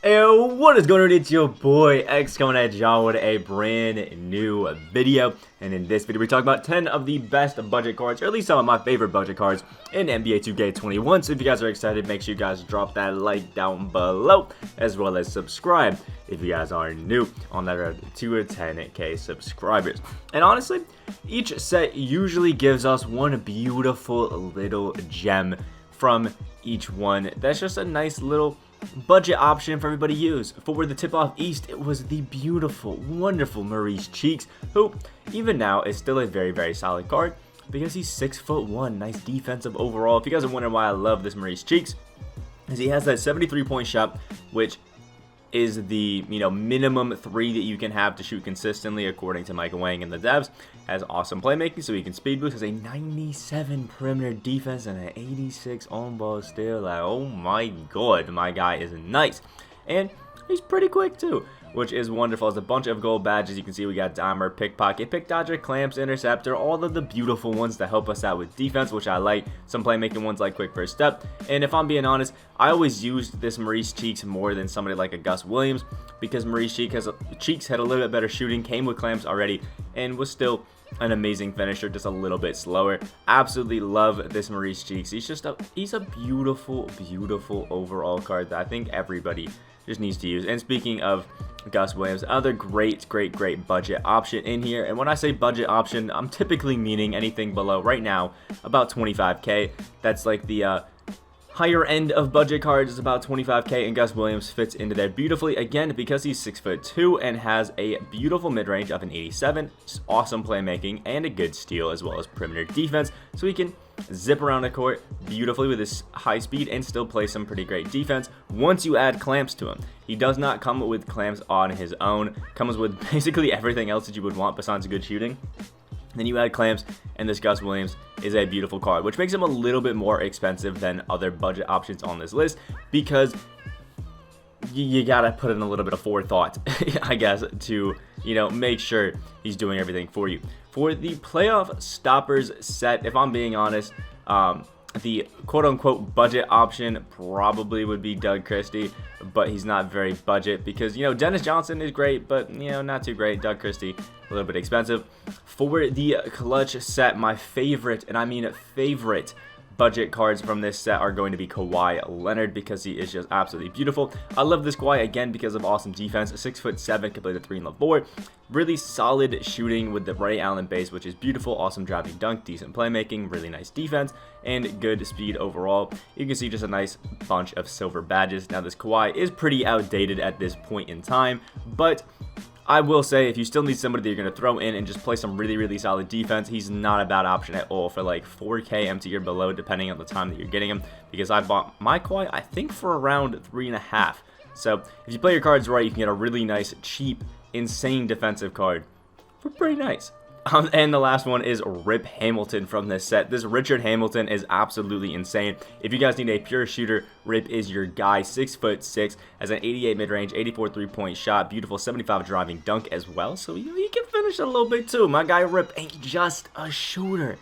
Hey, what is going on? It's your boy X coming at y'all with a brand new video. And in this video, we talk about 10 of the best budget cards, or at least some of my favorite budget cards in NBA 2K21. So if you guys are excited, make sure you guys drop that like down below, as well as subscribe if you guys are new on that road to 10K subscribers. And honestly, each set usually gives us one beautiful little gem from each one. That's just a nice little budget option for everybody to use. For the tip-off East, it was the beautiful, wonderful Maurice Cheeks, who even now is still a very, very solid card because he's 6'1", nice defensive overall. If you guys are wondering why I love this Maurice Cheeks, is he has that 73-point shot, which is the minimum 3 that you can have to shoot consistently according to Micah Wang and the devs. Has awesome playmaking, so he can speed boost. Has a 97 perimeter defense and an 86 on ball steal. Like, oh my god, my guy is nice, and he's pretty quick too, which is wonderful. There's a bunch of gold badges. You can see we got Dimer, Pickpocket, Pick Dodger, Clamps, Interceptor, all of the beautiful ones that help us out with defense, which I like. Some playmaking ones like Quick First Step. And if I'm being honest, I always used this Maurice Cheeks more than somebody like a Gus Williams, because Maurice Cheeks had a little bit better shooting, came with Clamps already, and was still an amazing finisher, just a little bit slower. Absolutely love this Maurice Cheeks. He's a beautiful, beautiful overall card that I think everybody just needs to use. And speaking of Gus Williams, another great budget option in here. And when I say budget option, I'm typically meaning anything below, right now, about 25K. That's like the higher end of budget cards, is about 25K, and Gus Williams fits into there beautifully, again, because he's 6'2" and has a beautiful mid-range of an 87, awesome playmaking, and a good steal, as well as perimeter defense, so he can zip around the court beautifully with his high speed and still play some pretty great defense once you add Clamps to him. He does not come with Clamps on his own, comes with basically everything else that you would want besides good shooting. Then you add Clamps, and this Gus Williams is a beautiful card, which makes him a little bit more expensive than other budget options on this list, because you gotta put in a little bit of forethought, I guess, to make sure he's doing everything for you. For the playoff stoppers set, if I'm being honest, the quote-unquote budget option probably would be Doug Christie, but he's not very budget because, Dennis Johnson is great, but, not too great. Doug Christie, a little bit expensive. For the clutch set, my favorite, and I mean favorite, budget cards from this set are going to be Kawhi Leonard, because he is just absolutely beautiful. I love this Kawhi again because of awesome defense. 6'7", can play the 3 and the 4. Really solid shooting with the Ray Allen base, which is beautiful. Awesome driving dunk, decent playmaking, really nice defense, and good speed overall. You can see just a nice bunch of silver badges. Now this Kawhi is pretty outdated at this point in time, but I will say, if you still need somebody that you're going to throw in and just play some really solid defense, he's not a bad option at all for like 4K MT or below, depending on the time that you're getting him, because I bought my Kawhi, I think, for around 3.5. So if you play your cards right, you can get a really nice, cheap, insane defensive card for pretty nice. And the last one is Rip Hamilton from this set. This Richard Hamilton is absolutely insane. If you guys need a pure shooter, Rip is your guy. 6'6", has an 88 mid-range, 84 3-point shot, beautiful 75 driving dunk as well. So he can finish a little bit too. My guy Rip ain't just a shooter.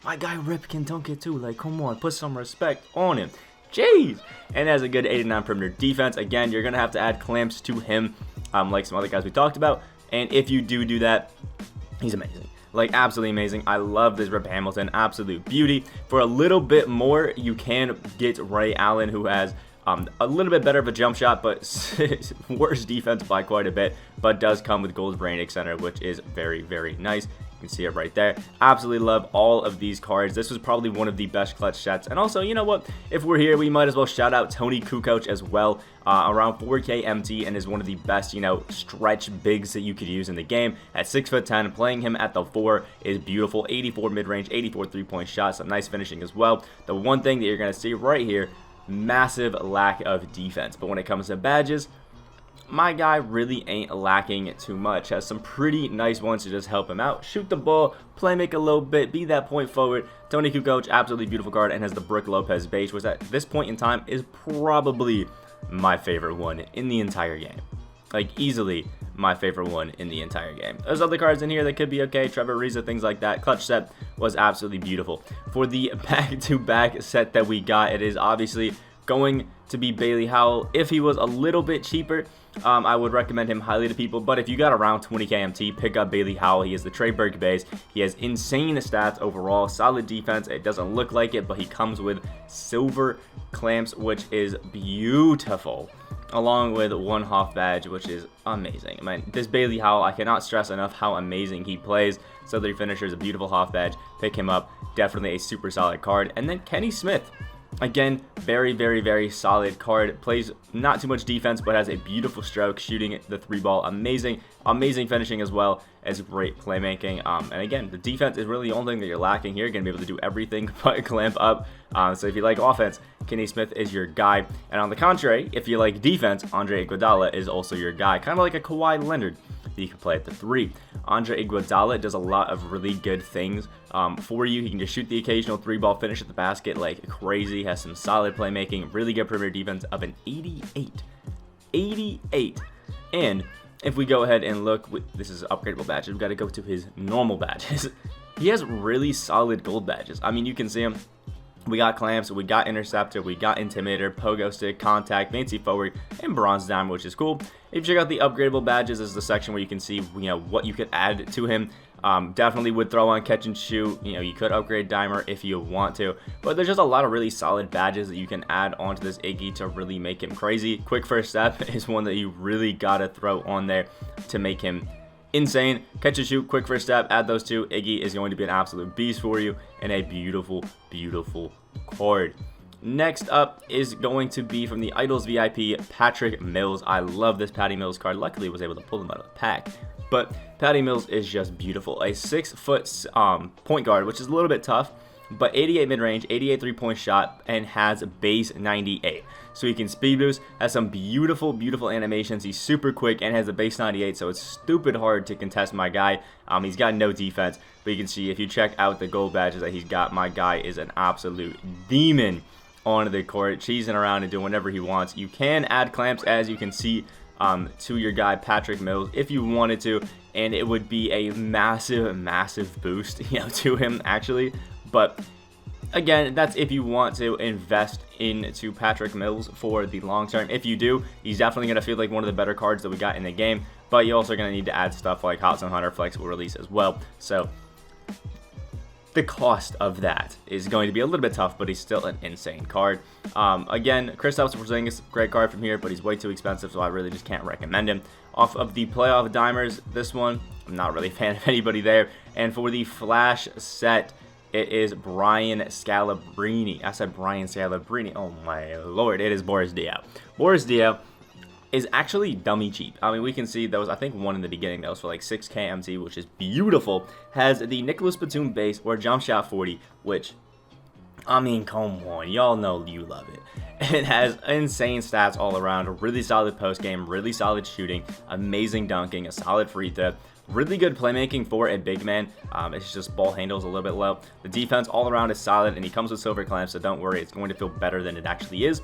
My guy Rip can dunk it too. Like, come on, put some respect on him. Jeez. And has a good 89 perimeter defense. Again, you're going to have to add Clamps to him, like some other guys we talked about. And if you do that, he's amazing. Like, absolutely amazing. I love this Rip Hamilton. Absolute beauty. For a little bit more, you can get Ray Allen, who has a little bit better of a jump shot, but worse defense by quite a bit, but does come with gold brain center, which is very nice. You can see it right there. Absolutely love all of these cards. This was probably one of the best clutch sets. And also, you know what? If we're here, we might as well shout out Tony Cucoch as well. Around 4K MT, and is one of the best, stretch bigs that you could use in the game. At 6'10", playing him at the 4 is beautiful. 84 mid-range, 84 3-point shots, some nice finishing as well. The one thing that you're going to see right here, massive lack of defense. But when it comes to badges, my guy really ain't lacking too much. Has some pretty nice ones to just help him out. Shoot the ball, play make a little bit, be that point forward. Tony Kukoc, absolutely beautiful card, and has the Brook Lopez base, which at this point in time is probably my favorite one in the entire game. Like, easily my favorite one in the entire game. There's other cards in here that could be okay, Trevor Ariza, things like that. Clutch set was absolutely beautiful. For the back-to-back set that we got, it is obviously going to be Bailey Howell. If he was a little bit cheaper, I would recommend him highly to people. But if you got around 20k MT, pick up Bailey Howell. He is the Trey Burke base. He has insane stats overall, solid defense. It doesn't look like it, but he comes with silver clamps, which is beautiful, along with one half badge, which is amazing. I mean, this Bailey Howell, I cannot stress enough how amazing he plays. Southern finisher is a beautiful half badge. Pick him up. Definitely a super solid card. And then Kenny Smith. Again, very, very, very solid card. Plays not too much defense, but has a beautiful stroke, shooting the 3-ball. Amazing, amazing finishing as well as great playmaking. And again, the defense is really the only thing that you're lacking here. You're going to be able to do everything but clamp up. So if you like offense, Kenny Smith is your guy. And on the contrary, if you like defense, Andre Iguodala is also your guy. Kind of like a Kawhi Leonard. You can play at the 3. Andre Iguodala does a lot of really good things for you. He can just shoot the occasional 3-ball, finish at the basket like crazy, has some solid playmaking, really good perimeter defense of an 88. 88. And if we go ahead and look, this is upgradable badges, we've got to go to his normal badges. He has really solid gold badges. I mean, you can see him. We got clamps, we got interceptor, we got intimidator, pogo stick, contact, fancy forward, and bronze diamond, which is cool. If you check out the upgradable badges, this is the section where you can see, what you could add to him. Definitely would throw on catch and shoot. You could upgrade dimer if you want to, but there's just a lot of really solid badges that you can add onto this Iggy to really make him crazy. Quick first step is one that you really gotta throw on there to make him insane. Catch and shoot, quick first step, add those two. Iggy is going to be an absolute beast for you and a beautiful, beautiful card. Next up is going to be from the Idols VIP, Patrick Mills. I love this Patty Mills card. Luckily, I was able to pull him out of the pack. But Patty Mills is just beautiful. A 6-foot point guard, which is a little bit tough, but 88 mid-range, 88 3-point shot, and has base 98. So he can speed boost, has some beautiful, beautiful animations. He's super quick and has a base 98, so it's stupid hard to contest my guy. He's got no defense, but you can see if you check out the gold badges that he's got, my guy is an absolute demon on the court, cheesing around and doing whatever he wants. You can add clamps, as you can see, to your guy Patrick Mills if you wanted to, and it would be a massive, massive boost, to him actually. But again, that's if you want to invest into Patrick Mills for the long term. If you do, he's definitely going to feel like one of the better cards that we got in the game, but you're also going to need to add stuff like Hot Zone Hunter flexible release as well. So the cost of that is going to be a little bit tough, but he's still an insane card. Again, Kristaps Porzingis, great card from here, but he's way too expensive, so I really just can't recommend him. Off of the playoff dimers, this one, I'm not really a fan of anybody there. And for the flash set, it is Brian Scalabrine. I said Brian Scalabrine. Oh my lord, it is Boris Diaw. Boris Diaw is actually dummy cheap. I mean, we can see there was, I think, one in the beginning that was for like 6k MT, which is beautiful. Has the Nicholas Batum base or jump shot 40, which, I mean, come on, y'all know you love it. It has insane stats all around, a really solid post game, really solid shooting, amazing dunking, a solid free throw. Really good playmaking for a big man. It's just ball handles a little bit low. The defense all around is solid, and he comes with silver clamps, so don't worry, it's going to feel better than it actually is.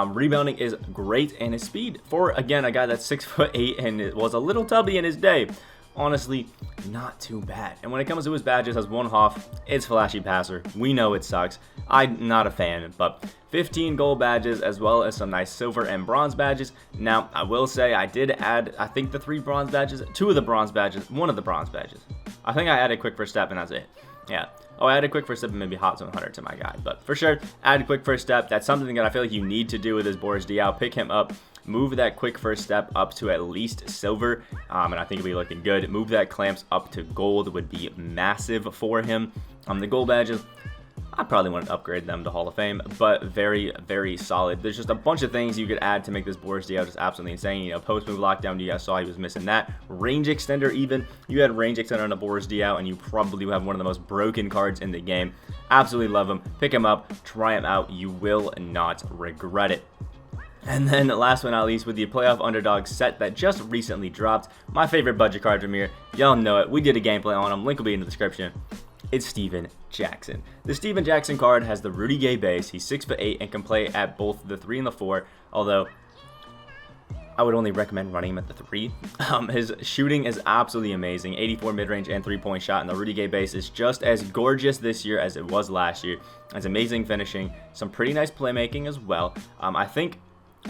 Rebounding is great, and his speed for, again, a guy that's 6'8" and it was a little tubby in his day, honestly, not too bad. And when it comes to his badges, has one half, it's flashy passer. We know it sucks. I'm not a fan, but 15 gold badges as well as some nice silver and bronze badges. Now, I will say I did add, I think, the 3 bronze badges, 2 of the bronze badges, 1 of the bronze badges. I think I added quick first step and that's it. Yeah. Oh, I added quick first step and maybe Hot Zone Hunter to my guy. But for sure, add quick first step. That's something that I feel like you need to do with this Boris Diaw. Pick him up. Move that quick first step up to at least silver, and I think it'll be looking good. Move that clamps up to gold would be massive for him. The gold badges, I probably want to upgrade them to Hall of Fame, but very, very solid. There's just a bunch of things you could add to make this Boris Diaw just absolutely insane. Post move lockdown, you guys saw he was missing that. Range extender even. You had range extender on a Boris Diaw, and you probably have one of the most broken cards in the game. Absolutely love him. Pick him up. Try him out. You will not regret it. And then last but not least, with the playoff underdog set that just recently dropped, my favorite budget card from here, y'all know it, we did a gameplay on him, link will be in the description. It's Steven Jackson. The Steven Jackson card has the Rudy Gay base, he's 6'8" and can play at both the 3 and the 4, although I would only recommend running him at the 3. His shooting is absolutely amazing. 84 mid-range and 3-point shot, and the Rudy Gay base is just as gorgeous this year as it was last year. It's amazing finishing, some pretty nice playmaking as well. I think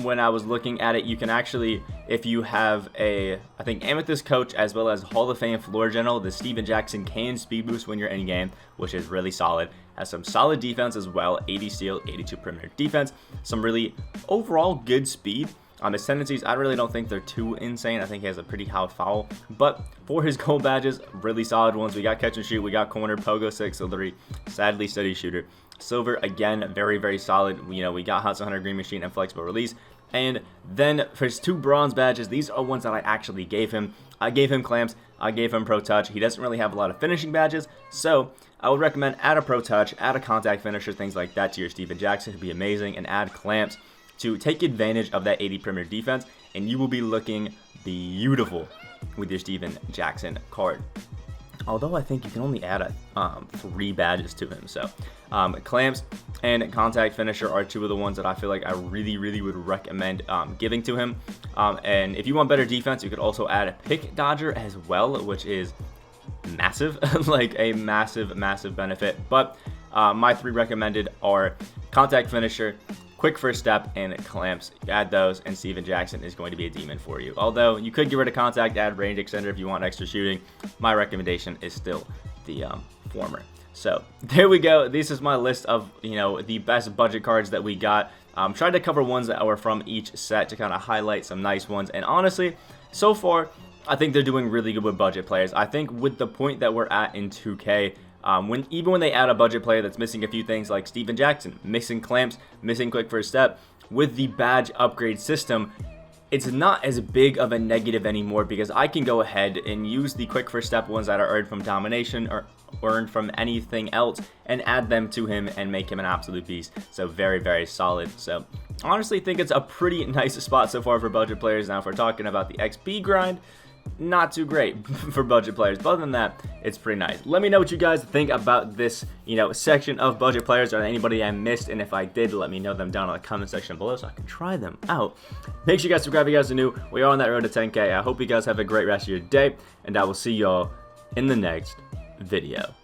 when I was looking at it, you can actually, if you have I think Amethyst Coach as well as Hall of Fame Floor General, the Steven Jackson can speed boost when you're in game, which is really solid. Has some solid defense as well, 80 steal, 82 perimeter defense, some really overall good speed. His tendencies, I really don't think they're too insane. I think he has a pretty high foul, but for his gold badges, really solid ones. We got catch and shoot, we got corner, pogo 6, so 3, sadly steady shooter. Silver, again, very, very solid. You know, we got Hudson Hunter, Green Machine, and Flexible Release. And then for his 2 bronze badges, these are ones that I actually gave him. I gave him Clamps, I gave him Pro Touch. He doesn't really have a lot of finishing badges, so I would recommend add a Pro Touch, add a Contact Finisher, things like that to your Steven Jackson. It'd be amazing, and add Clamps to take advantage of that 80 perimeter defense, and you will be looking beautiful with your Steven Jackson card. Although I think you can only add 3 badges to him. So Clamps and Contact Finisher are 2 of the ones that I feel like I really, really would recommend giving to him. And if you want better defense, you could also add a Pick Dodger as well, which is massive, like a massive, massive benefit. But my 3 recommended are Contact Finisher, Quick First Step, and Clamps. Add those, and Steven Jackson is going to be a demon for you. Although you could get rid of Contact, add Range Extender if you want extra shooting. My recommendation is still the former. So there we go. This is my list of, you know, the best budget cards that we got. Tried to cover ones that were from each set to kind of highlight some nice ones. And honestly, so far, I think they're doing really good with budget players. I think with the point that we're at in 2K, even when they add a budget player that's missing a few things like Steven Jackson, missing Clamps, missing Quick First Step, with the badge upgrade system, it's not as big of a negative anymore because I can go ahead and use the Quick First Step ones that are earned from Domination or earned from anything else and add them to him and make him an absolute beast. So very, very solid. So honestly think it's a pretty nice spot so far for budget players. Now if we're talking about the XP grind, not too great for budget players, but other than that, it's pretty nice. Let me know what you guys think about this, you know, section of budget players, or anybody I missed, and if I did, let me know them down in the comment section below so I can try them out. Make sure you guys subscribe if you guys are new. We are on that road to 10K. I hope you guys have a great rest of your day, and I will see y'all in the next video.